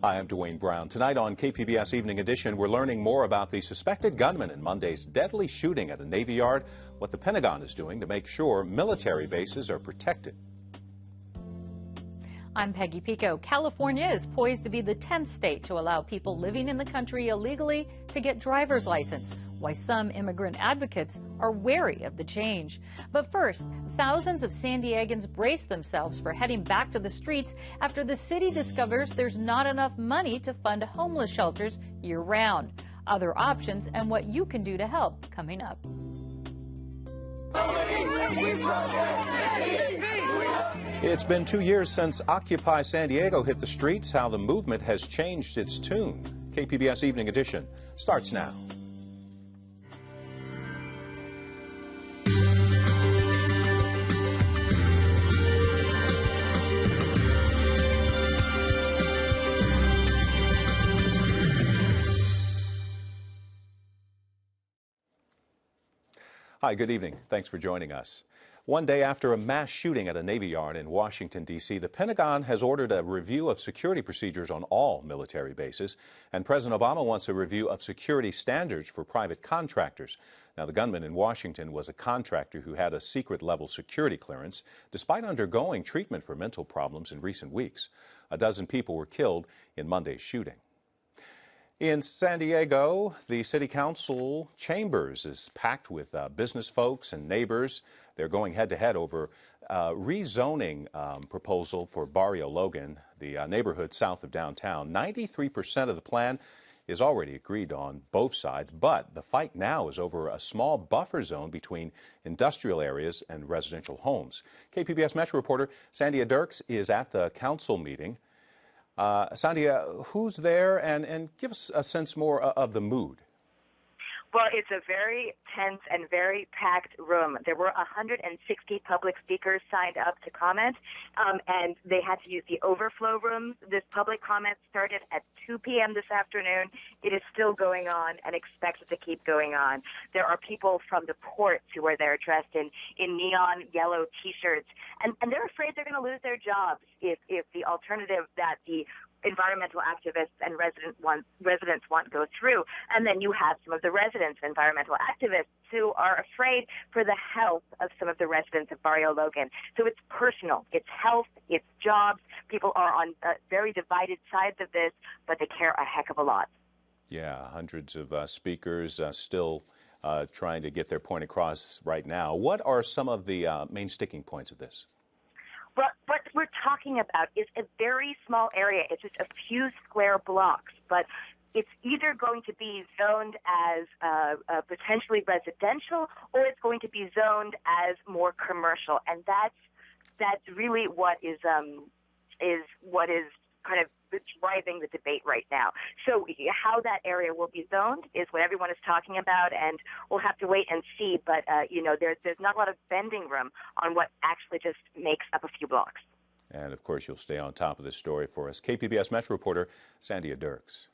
Hi, I'm Dwayne Brown. Tonight on KPBS Evening Edition, we're learning more about the suspected gunman in Monday's deadly shooting at a Navy yard, what the Pentagon is doing to make sure military bases are protected. I'm Peggy Pico. California is poised to be the 10th state to allow people living in the country illegally to get driver's license. Why some immigrant advocates are wary of the change. But first, thousands of San Diegans brace themselves for heading back to the streets after the city discovers there's not enough money to fund homeless shelters year-round. Other options and what you can do to help coming up. It's been 2 years since Occupy San Diego hit the streets. How the movement has changed its tune. KPBS Evening Edition starts now. Hi, good evening. Thanks for joining us. One day after a mass shooting at a Navy yard in Washington, D.C., the Pentagon has ordered a review of security procedures on all military bases, and President Obama wants a review of security standards for private contractors. Now, the gunman in Washington was a contractor who had a secret-level security clearance, despite undergoing treatment for mental problems in recent weeks. A dozen people were killed in Monday's shooting. In San Diego, the city council chambers is packed with business folks and neighbors. They're going head-to-head over rezoning proposal for Barrio Logan, the neighborhood south of downtown. 93% of the plan is already agreed on both sides, but the fight now is over a small buffer zone between industrial areas and residential homes. KPBS Metro reporter Sandia Dirks is at the council meeting. Sandia, who's there, and give us a sense more of the mood. Well, it's a very tense and very packed room. There were 160 public speakers signed up to comment, and they had to use the overflow room. This public comment started at 2 p.m. this afternoon. It is still going on and expected to keep going on. There are people from the ports who are there dressed in neon yellow T-shirts, and they're afraid they're going to lose their jobs if the alternative that the environmental activists and residents want go through. And then you have some of the residents, environmental activists, who are afraid for the health of some of the residents of Barrio Logan. So it's personal. It's health. It's jobs. People are on very divided sides of this, but they care a heck of a lot. Yeah, hundreds of speakers still trying to get their point across right now. What are some of the main sticking points of this? Well, what we're talking about is a very small area. It's just a few square blocks, but it's either going to be zoned as potentially residential, or it's going to be zoned as more commercial, and that's really what is kind of driving the debate right now. So how that area will be zoned is what everyone is talking about, and we'll have to wait and see. But, there's not a lot of bending room on what actually just makes up a few blocks. And, of course, you'll stay on top of this story for us. KPBS Metro reporter Sandia Dirks.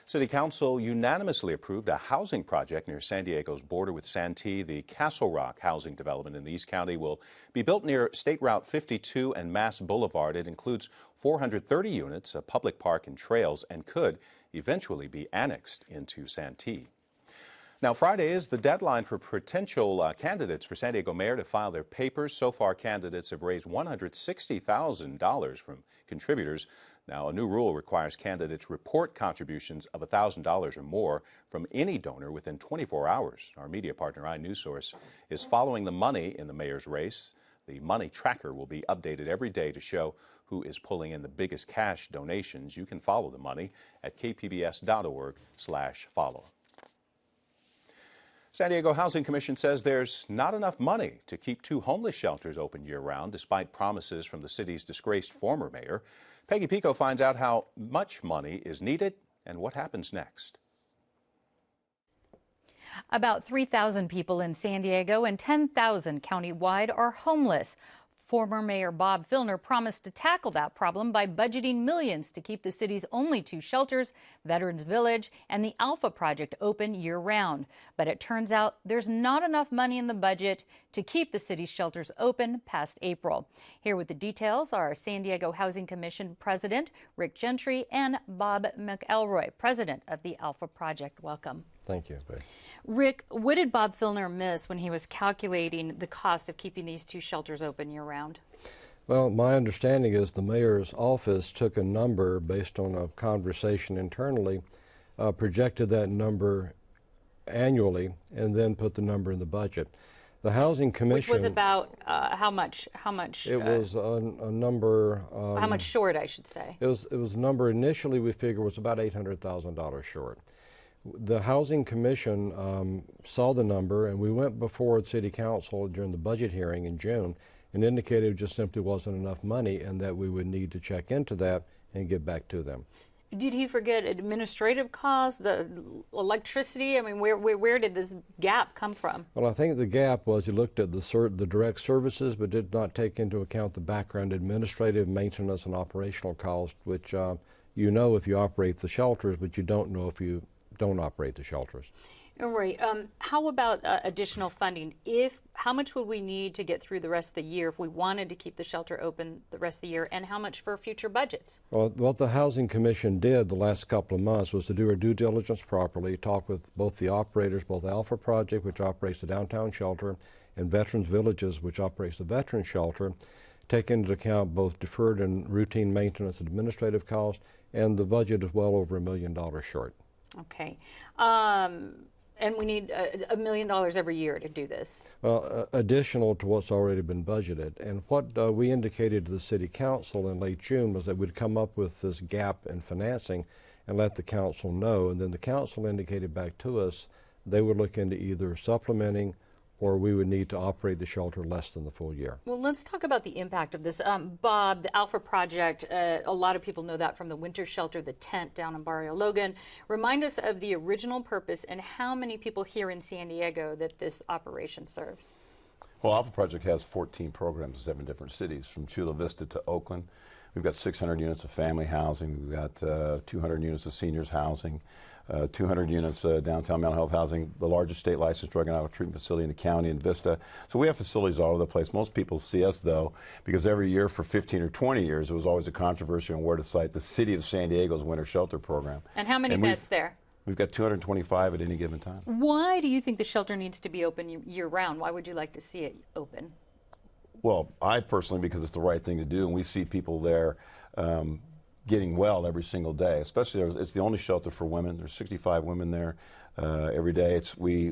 City Council unanimously approved a housing project near San Diego's border with Santee. The Castle Rock housing development in the East County will be built near State Route 52 and Mass Boulevard. It includes 430 units, a public park and trails, and could eventually be annexed into Santee. Now, Friday is the deadline for potential candidates for San Diego mayor to file their papers. So far, candidates have raised $160,000 from contributors. Now, a new rule requires candidates report contributions of $1,000 or more from any donor within 24 hours. Our media partner, iNewsSource, is following the money in the mayor's race. The money tracker will be updated every day to show who is pulling in the biggest cash donations. You can follow the money at kpbs.org/follow. San Diego Housing Commission says there's not enough money to keep 2 homeless shelters open year-round, despite promises from the city's disgraced former mayor. Peggy Pico finds out how much money is needed and what happens next. About 3,000 people in San Diego and 10,000 countywide are homeless. Former Mayor Bob Filner promised to tackle that problem by budgeting millions to keep the city's only two shelters, Veterans Village and the Alpha Project, open year-round. But it turns out there's not enough money in the budget to keep the city's shelters open past April. Here with the details are San Diego Housing Commission President Rick Gentry and Bob McElroy, President of the Alpha Project. Welcome. Thank you. Rick, what did Bob Filner miss when he was calculating the cost of keeping these two shelters open year-round? Well, my understanding is the mayor's office took a number based on a conversation internally, projected that number annually, and then put the number in the budget. The Housing Commission... Which was about how much? It was a number... how much short, I should say? It was a number initially we figured was about $800,000 short. The Housing Commission saw the number, and we went before the City Council during the budget hearing in June and indicated it just simply wasn't enough money and that we would need to check into that and get back to them. Did he forget administrative costs, the electricity? I mean, where did this gap come from? Well, I think the gap was he looked at the direct services but did not take into account the background administrative, maintenance, and operational costs, which you know if you operate the shelters, but you don't know if you don't operate the shelters. Right. How about additional funding? How much would we need to get through the rest of the year if we wanted to keep the shelter open the rest of the year, and how much for future budgets? Well, what the Housing Commission did the last couple of months was to do our due diligence properly, talk with both the operators, both Alpha Project, which operates the downtown shelter, and Veterans Villages, which operates the veteran shelter, take into account both deferred and routine maintenance and administrative costs, and the budget is well over $1 million short. Okay. And we need $1 million every year to do this. Well, additional to what's already been budgeted. And what we indicated to the City Council in late June was that we'd come up with this gap in financing and let the council know. And then the council indicated back to us they would look into either supplementing or we would need to operate the shelter less than the full year. Well, let's talk about the impact of this. Bob, the Alpha Project, a lot of people know that from the winter shelter, the tent down in Barrio Logan. Remind us of the original purpose and how many people here in San Diego that this operation serves. Well, Alpha Project has 14 programs in 7 different cities, from Chula Vista to Oakland. We've got 600 units of family housing. We've got 200 units of seniors housing. 200 units downtown mental health housing, the largest state licensed drug and alcohol treatment facility in the county in Vista. So we have facilities all over the place. Most people see us, though, because every year for 15 or 20 years, there was always a controversy on where to site the City of San Diego's winter shelter program. And how many beds there? We've got 225 at any given time. Why do you think the shelter needs to be open year-round? Why would you like to see it open? Well, I personally, because it's the right thing to do, and we see people there getting well every single day. Especially, it's the only shelter for women. There's 65 women there every day. We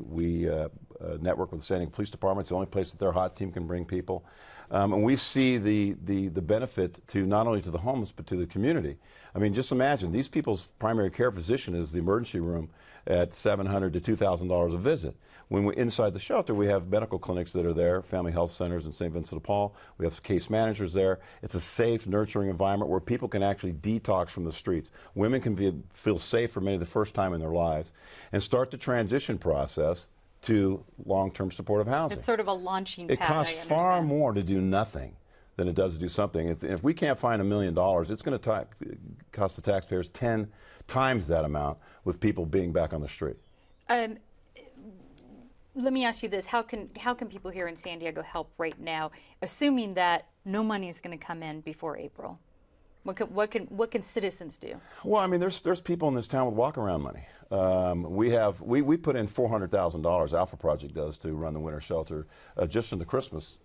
network with the San Diego Police Department. It's the only place that their hot team can bring people. And we see the benefit to not only to the homeless but to the community. I mean, just imagine, these people's primary care physician is the emergency room at $700 to $2,000 a visit. When we're inside the shelter, we have medical clinics that are there, family health centers in St. Vincent de Paul. We have case managers there. It's a safe, nurturing environment where people can actually detox from the streets. Women can feel safe for many the first time in their lives and start the transition process to long-term supportive housing. It's sort of a launching pad. It costs far more to do nothing than it does to do something. If we can't find $1 million, it's going to cost the taxpayers 10 times that amount with people being back on the street. Let me ask you this: how can people here in San Diego help right now, assuming that no money is going to come in before April? What can citizens do? Well, I mean, there's people in this town with walk-around money. We put in $400,000. Alpha Project does to run the winter shelter just in the Christmas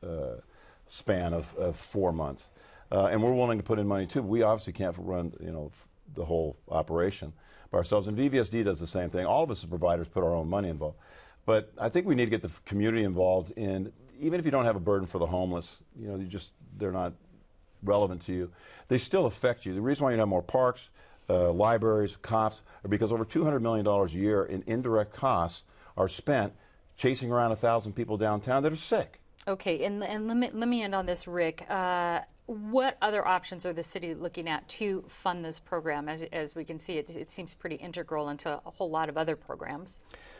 span of 4 months, and we're willing to put in money too. We obviously can't run the whole operation by ourselves, and VVSD does the same thing. All of us as providers put our own money involved. But I think we need to get the community involved in, even if you don't have a burden for the homeless, they're not relevant to you, they still affect you. The reason why you have more parks, libraries, cops, are because over $200 million a year in indirect costs are spent chasing around 1,000 people downtown that are sick. Okay, and let me end on this, Rick. What other options are the city looking at to fund this program? As we can see, it seems pretty integral into a whole lot of other programs.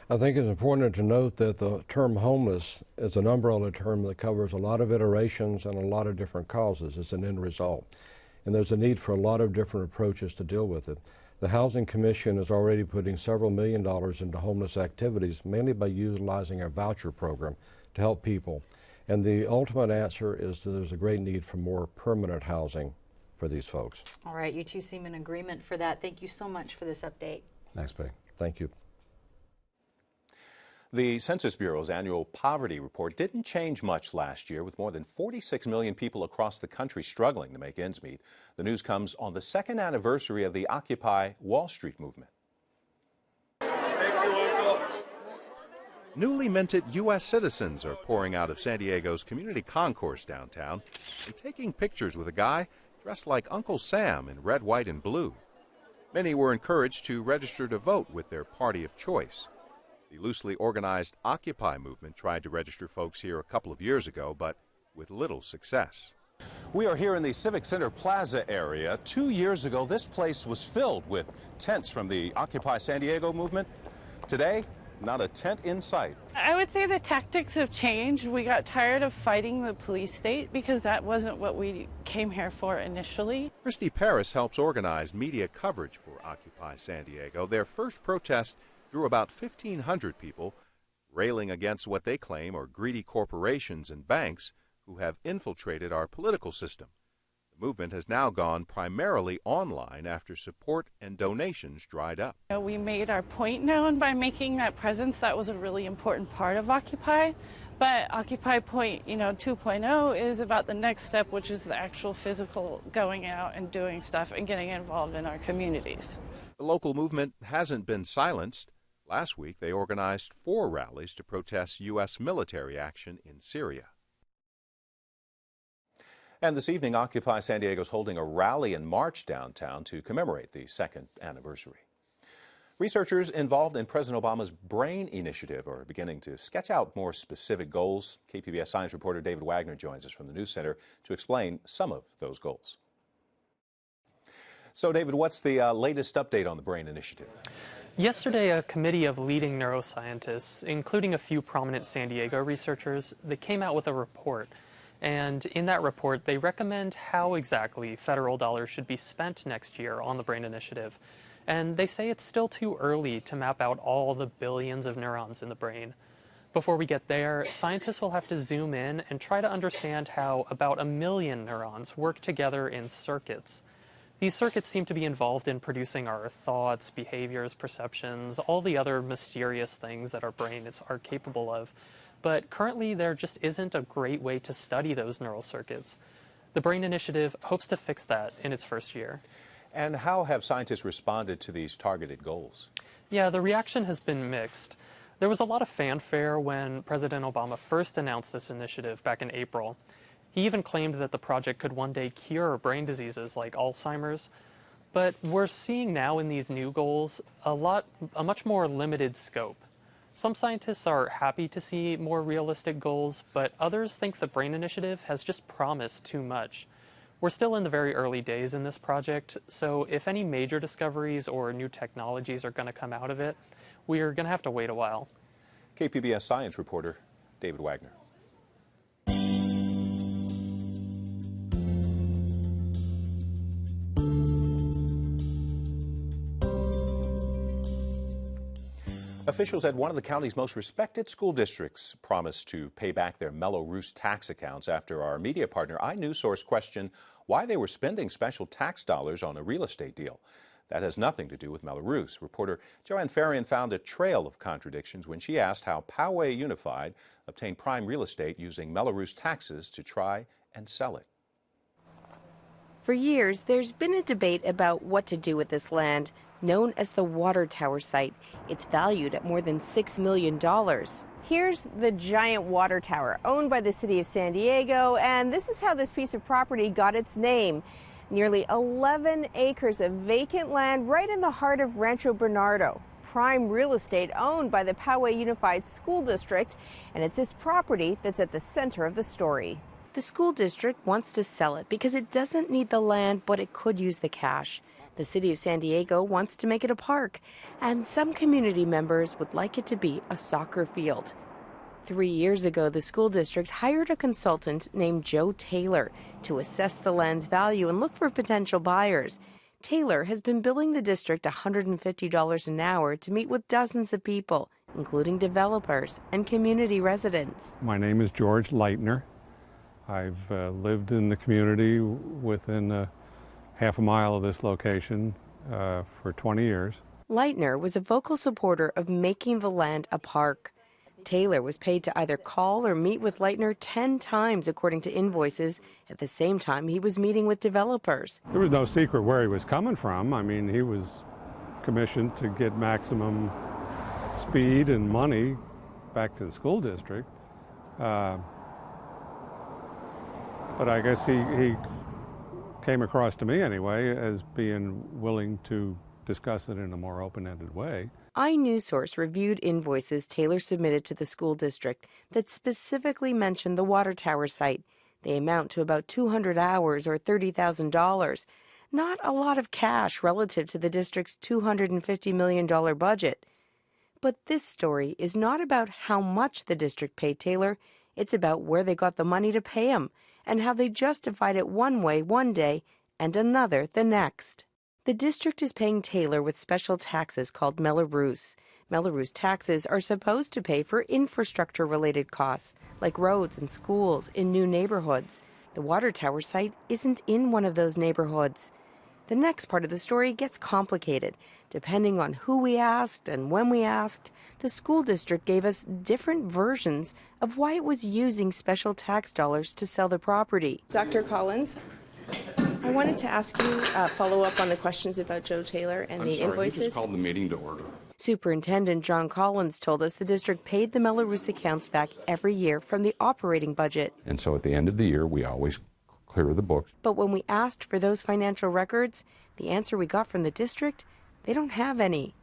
I think it's important to note that the term homeless is an umbrella term that covers a lot of iterations and a lot of different causes. It's an end result. And there's a need for a lot of different approaches to deal with it. The Housing Commission is already putting several $1 million into homeless activities, mainly by utilizing our voucher program to help people. And the ultimate answer is that there's a great need for more permanent housing for these folks. All right, you two seem in agreement for that. Thank you so much for this update. Thanks, Peg. Thank you. The Census Bureau's annual poverty report didn't change much last year, with more than 46 million people across the country struggling to make ends meet. The news comes on the second anniversary of the Occupy Wall Street movement. Newly minted U.S. citizens are pouring out of San Diego's community concourse downtown and taking pictures with a guy dressed like Uncle Sam in red, white, and blue. Many were encouraged to register to vote with their party of choice. The loosely organized Occupy movement tried to register folks here a couple of years ago, but with little success. We are here in the Civic Center Plaza area. 2 years ago, this place was filled with tents from the Occupy San Diego movement. Today, not a tent in sight. I would say the tactics have changed. We got tired of fighting the police state because that wasn't what we came here for initially. Christy Paris helps organize media coverage for Occupy San Diego. Their first protest drew about 1,500 people, railing against what they claim are greedy corporations and banks who have infiltrated our political system. The movement has now gone primarily online after support and donations dried up. We made our point known by making that presence. That was a really important part of Occupy. But Occupy Point, 2.0 is about the next step, which is the actual physical going out and doing stuff and getting involved in our communities. The local movement hasn't been silenced. Last week, they organized 4 rallies to protest U.S. military action in Syria. And this evening, Occupy San Diego is holding a rally and march downtown to commemorate the second anniversary. Researchers involved in President Obama's BRAIN initiative are beginning to sketch out more specific goals. KPBS science reporter David Wagner joins us from the News Center to explain some of those goals. So, David, what's the latest update on the BRAIN initiative? Yesterday, a committee of leading neuroscientists, including a few prominent San Diego researchers, they came out with a report. And in that report, they recommend how exactly federal dollars should be spent next year on the BRAIN initiative. And they say it's still too early to map out all the billions of neurons in the brain. Before we get there, scientists will have to zoom in and try to understand how about 1 million neurons work together in circuits. These circuits seem to be involved in producing our thoughts, behaviors, perceptions, all the other mysterious things that our brains are capable of. But currently, there just isn't a great way to study those neural circuits. The BRAIN initiative hopes to fix that in its first year. And how have scientists responded to these targeted goals? Yeah, the reaction has been mixed. There was a lot of fanfare when President Obama first announced this initiative back in April. He even claimed that the project could one day cure brain diseases like Alzheimer's. But we're seeing now in these new goals a much more limited scope. Some scientists are happy to see more realistic goals, but others think the BRAIN initiative has just promised too much. We're still in the very early days in this project, so if any major discoveries or new technologies are going to come out of it, we're going to have to wait a while. KPBS science reporter David Wagner. Officials at one of the county's most respected school districts promised to pay back their Mello-Roos tax accounts after our media partner iNewsSource questioned why they were spending special tax dollars on a real estate deal. That has nothing to do with Mello-Roos. Reporter Joanne Farian found a trail of contradictions when she asked how Poway Unified obtained prime real estate using Mello-Roos taxes to try and sell it. For years, there's been a debate about what to do with this land, known as the Water Tower site. It's valued at more than $6 million. Here's the giant water tower owned by the city of San Diego, and this is how this piece of property got its name. Nearly 11 acres of vacant land right in the heart of Rancho Bernardo. Prime real estate owned by the Poway Unified School District, and it's this property that's at the center of the story. The school district wants to sell it because it doesn't need the land, but it could use the cash. The city of San Diego wants to make it a park, and some community members would like it to be a soccer field. 3 years ago, the school district hired a consultant named Joe Taylor to assess the land's value and look for potential buyers. Taylor has been billing the district $150 an hour to meet with dozens of people, including developers and community residents. My name is George Leitner. I've lived in the community within half a mile of this location for 20 years. Leitner was a vocal supporter of making the land a park. Taylor was paid to either call or meet with Leitner 10 times, according to invoices. At the same time, he was meeting with developers. There was no secret where he was coming from. I mean, he was commissioned to get maximum speed and money back to the school district. But I guess he came across to me anyway as being willing to discuss it in a more open-ended way. iNewsSource reviewed invoices Taylor submitted to the school district that specifically mentioned the water tower site. They amount to about 200 hours or $30,000. Not a lot of cash relative to the district's $250 million budget. But this story is not about how much the district paid Taylor. It's about where they got the money to pay him and how they justified it one way one day and another the next. The district is paying Taylor with special taxes called Mello-Roos. Mello-Roos taxes are supposed to pay for infrastructure-related costs, like roads and schools in new neighborhoods. The water tower site isn't in one of those neighborhoods. The next part of the story gets complicated. Depending on who we asked and when we asked, the school district gave us different versions of why it was using special tax dollars to sell the property. Dr. Collins, I wanted to ask you follow up on the questions about Joe Taylor and the invoices. You just called the meeting to order. Superintendent John Collins told us the district paid the Mello-Roos accounts back every year from the operating budget. And so at the end of the year, we always clear the books. But when we asked for those financial records, the answer we got from the district, they don't have any.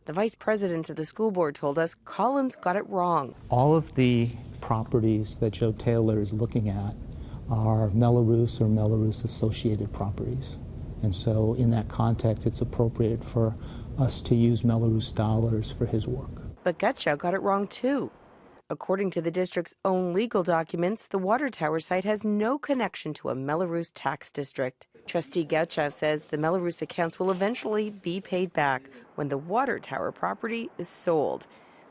The vice president of the school board told us Collins got it wrong. All of the properties that Joe Taylor is looking at are Mello-Roos or Mello-Roos associated properties. And so in that context, it's appropriate for us to use Mello-Roos dollars for his work. But Gutchow got it wrong too. According to the district's own legal documents, the water tower site has no connection to a Mello-Roos tax district. Trustee Gutchow says the Mello-Roos accounts will eventually be paid back when the water tower property is sold.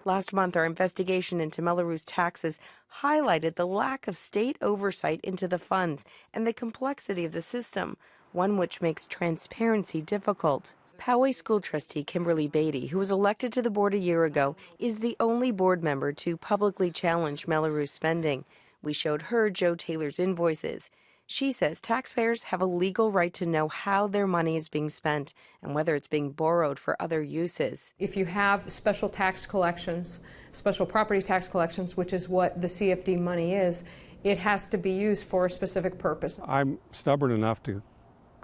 Last month, our investigation into Mello-Roos taxes highlighted the lack of state oversight into the funds and the complexity of the system, one which makes transparency difficult. Poway School Trustee Kimberly Beatty, who was elected to the board a year ago, is the only board member to publicly challenge Mello-Roos spending. We showed her Joe Taylor's invoices. She says taxpayers have a legal right to know how their money is being spent and whether it's being borrowed for other uses. If you have special tax collections, special property tax collections, which is what the CFD money is, it has to be used for a specific purpose. I'm stubborn enough to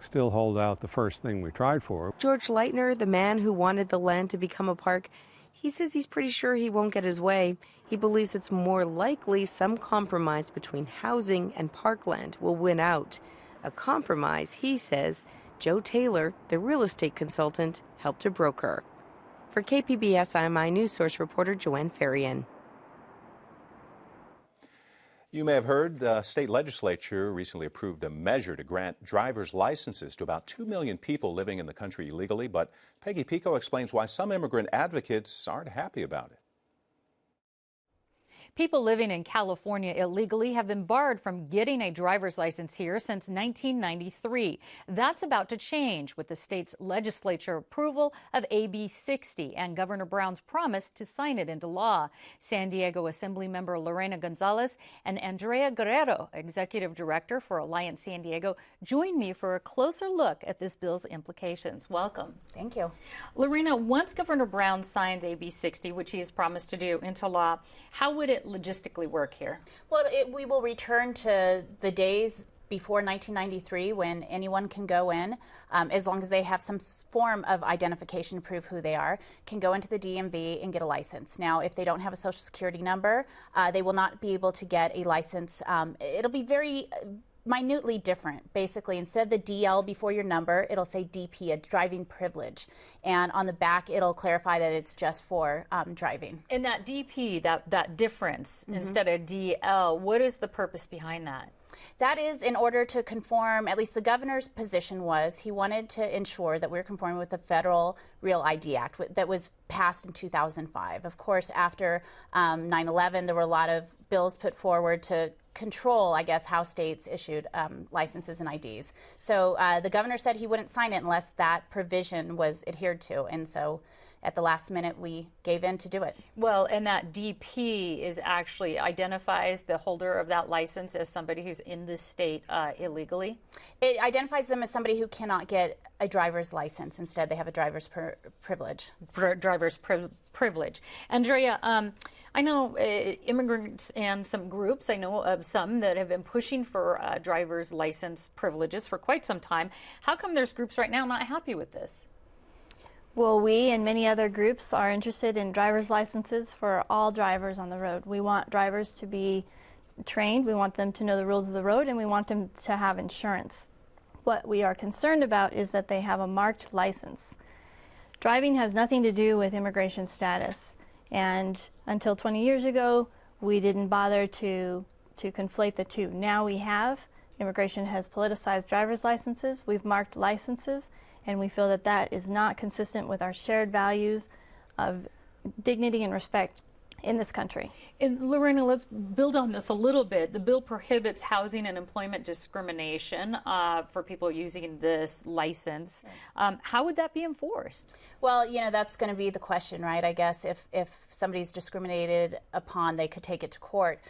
still hold out the first thing we tried for. George Leitner, the man who wanted the land to become a park, he says he's pretty sure he won't get his way. He believes it's more likely some compromise between housing and parkland will win out. A compromise, he says, Joe Taylor, the real estate consultant, helped to broker. For KPBS, I'm iNewsSource reporter Joanne Ferrian. You may have heard the state legislature recently approved a measure to grant driver's licenses to about 2 million people living in the country illegally, but Peggy Pico explains why some immigrant advocates aren't happy about it. People living in California illegally have been barred from getting a driver's license here since 1993. That's about to change with the state's legislature approval of AB 60 and Governor Brown's promise to sign it into law. San Diego Assemblymember Lorena Gonzalez and Andrea Guerrero, Executive Director for Alliance San Diego, join me for a closer look at this bill's implications. Welcome. Thank you. Lorena, once Governor Brown signs AB 60, which he has promised to do, into law, how would it logistically work here? Well, we will return to the days before 1993, when anyone can go in, as long as they have some form of identification to prove who they are, can go into the DMV and get a license. Now, if they don't have a Social Security number, they will not be able to get a license. It'll be very minutely different. Basically, instead of the DL before your number, it'll say DP, a driving privilege. And on the back, it'll clarify that it's just for driving. And that DP, that difference, instead of DL, what is the purpose behind that? That is in order to conform, at least the governor's position was, he wanted to ensure that we're conforming with the Federal Real ID Act that was passed in 2005. Of course, after 9/11, there were a lot of bills put forward to control, I guess, how states issued licenses and IDs. So the governor said he wouldn't sign it unless that provision was adhered to. And so at the last minute, we gave in to do it. Well, and that DP is actually identifies the holder of that license as somebody who's in this state illegally? It identifies them as somebody who cannot get a driver's license. Instead, they have a driver's privilege. Privilege. Andrea, I know immigrants and some groups, I know of some that have been pushing for driver's license privileges for quite some time. How come there's groups right now not happy with this? Well, we and many other groups are interested in driver's licenses for all drivers on the road. We want drivers to be trained, we want them to know the rules of the road, and we want them to have insurance. What we are concerned about is that they have a marked license. Driving has nothing to do with immigration status, and until 20 years ago, we didn't bother to conflate the two. Now we have. Immigration has politicized driver's licenses, we've marked licenses, and we feel that that is not consistent with our shared values of dignity and respect in this country. And Lorena, let's build on this a little bit. The bill prohibits housing and employment discrimination for people using this license. How would that be enforced? Well, you know, that's going to be the question, right? I guess if somebody's discriminated upon, they could take it to court.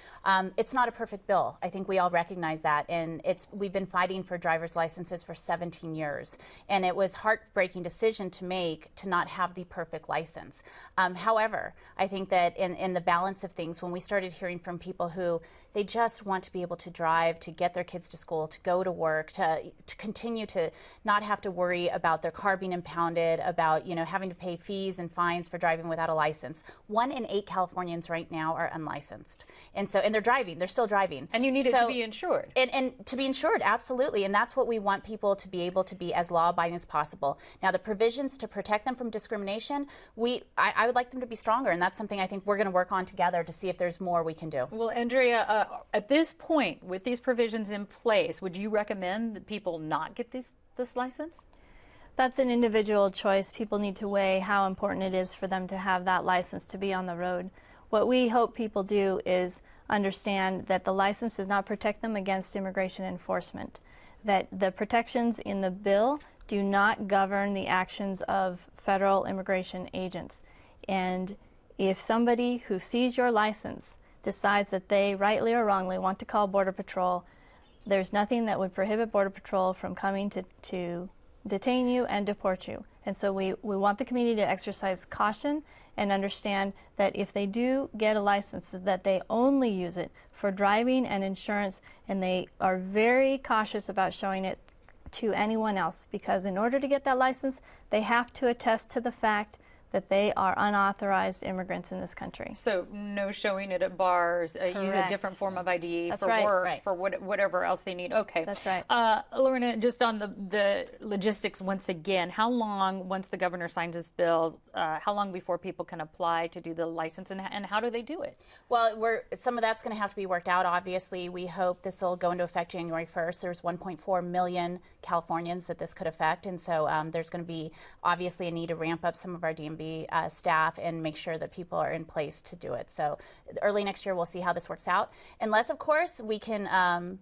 It's not a perfect bill. I think we all recognize that. And we've been fighting for driver's licenses for 17 years. And it was a heartbreaking decision to make to not have the perfect license. However, I think that in the balance of things, when we started hearing from people who they just want to be able to drive, to get their kids to school, to go to work, to continue to not have to worry about their car being impounded, about, you know, having to pay fees and fines for driving without a license. 1 in 8 Californians right now are unlicensed. And they're driving, they're still driving. And you need it to be insured. And to be insured, absolutely. And that's what we want people to be able to be as law-abiding as possible. Now, the provisions to protect them from discrimination, I would like them to be stronger. And that's something I think we're going to work on together to see if there's more we can do. Well, Andrea, at this point, with these provisions in place, would you recommend that people not get this license? That's an individual choice. People need to weigh how important it is for them to have that license to be on the road. What we hope people do is understand that the license does not protect them against immigration enforcement, that the protections in the bill do not govern the actions of federal immigration agents. And if somebody who sees your license decides that they, rightly or wrongly, want to call Border Patrol, there's nothing that would prohibit Border Patrol from coming to detain you and deport you. And so we want the community to exercise caution and understand that if they do get a license, that they only use it for driving and insurance, and they are very cautious about showing it to anyone else, because in order to get that license, they have to attest to the fact that they are unauthorized immigrants in this country. So no showing it at bars, use a different form of ID for work, for whatever else they need. Okay. That's right. Lorena, just on the logistics once again, how long, once the governor signs this bill, how long before people can apply to do the license, and how do they do it? Well, some of that's going to have to be worked out. Obviously, we hope this will go into effect January 1st. There's 1.4 million Californians that this could affect, and so there's going to be obviously a need to ramp up some of our DMV staff and make sure that people are in place to do it. So early next year, we'll see how this works out. Unless, of course, we can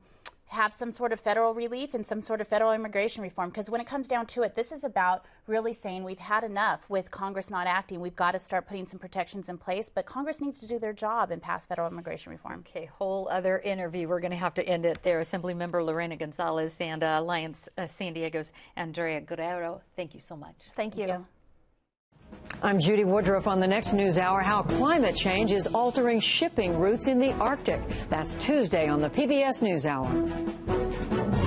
have some sort of federal relief and some sort of federal immigration reform. Because when it comes down to it, this is about really saying we've had enough with Congress not acting. We've got to start putting some protections in place. But Congress needs to do their job and pass federal immigration reform. Okay, whole other interview. We're going to have to end it there. Assemblymember Lorena Gonzalez and Alliance San Diego's Andrea Guerrero, thank you so much. Thank you. I'm Judy Woodruff on the next News Hour. How climate change is altering shipping routes in the Arctic. That's Tuesday on the PBS NewsHour.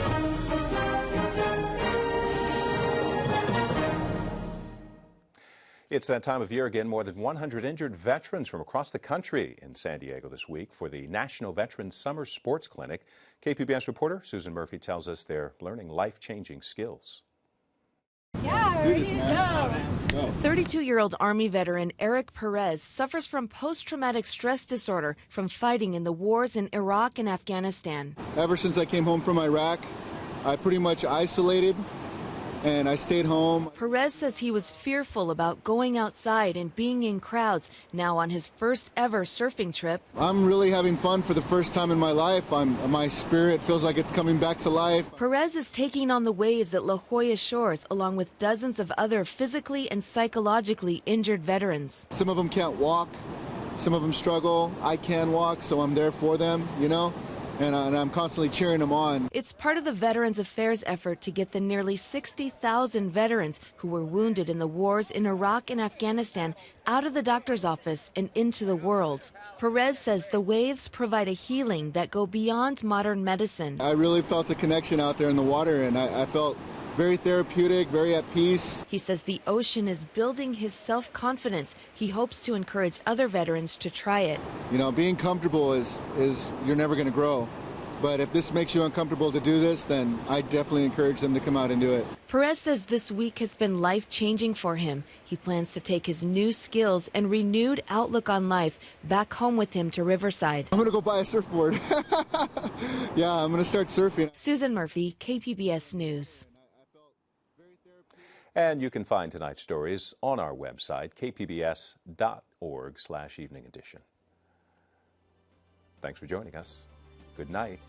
It's that time of year again. More than 100 injured veterans from across the country in San Diego this week for the National Veterans Summer Sports Clinic. KPBS reporter Susan Murphy tells us they're learning life-changing skills. Yeah, ready to go. 32-year-old Army veteran Eric Perez suffers from post-traumatic stress disorder from fighting in the wars in Iraq and Afghanistan. Ever since I came home from Iraq, I pretty much isolated and I stayed home. Perez says he was fearful about going outside and being in crowds now on his first ever surfing trip. I'm really having fun for the first time in my life. My spirit feels like it's coming back to life. Perez is taking on the waves at La Jolla Shores along with dozens of other physically and psychologically injured veterans. Some of them can't walk, some of them struggle. I can walk, so I'm there for them, you know? And I'm constantly cheering them on. It's part of the Veterans Affairs effort to get the nearly 60,000 veterans who were wounded in the wars in Iraq and Afghanistan out of the doctor's office and into the world. Perez says the waves provide a healing that go beyond modern medicine. I really felt a connection out there in the water, and I felt very therapeutic, very at peace. He says the ocean is building his self-confidence. He hopes to encourage other veterans to try it. You know, being comfortable is you're never going to grow. But if this makes you uncomfortable to do this, then I definitely encourage them to come out and do it. Perez says this week has been life-changing for him. He plans to take his new skills and renewed outlook on life back home with him to Riverside. I'm going to go buy a surfboard. Yeah, I'm going to start surfing. Susan Murphy, KPBS News. And you can find tonight's stories on our website, kpbs.org/evening edition. Thanks for joining us. Good night.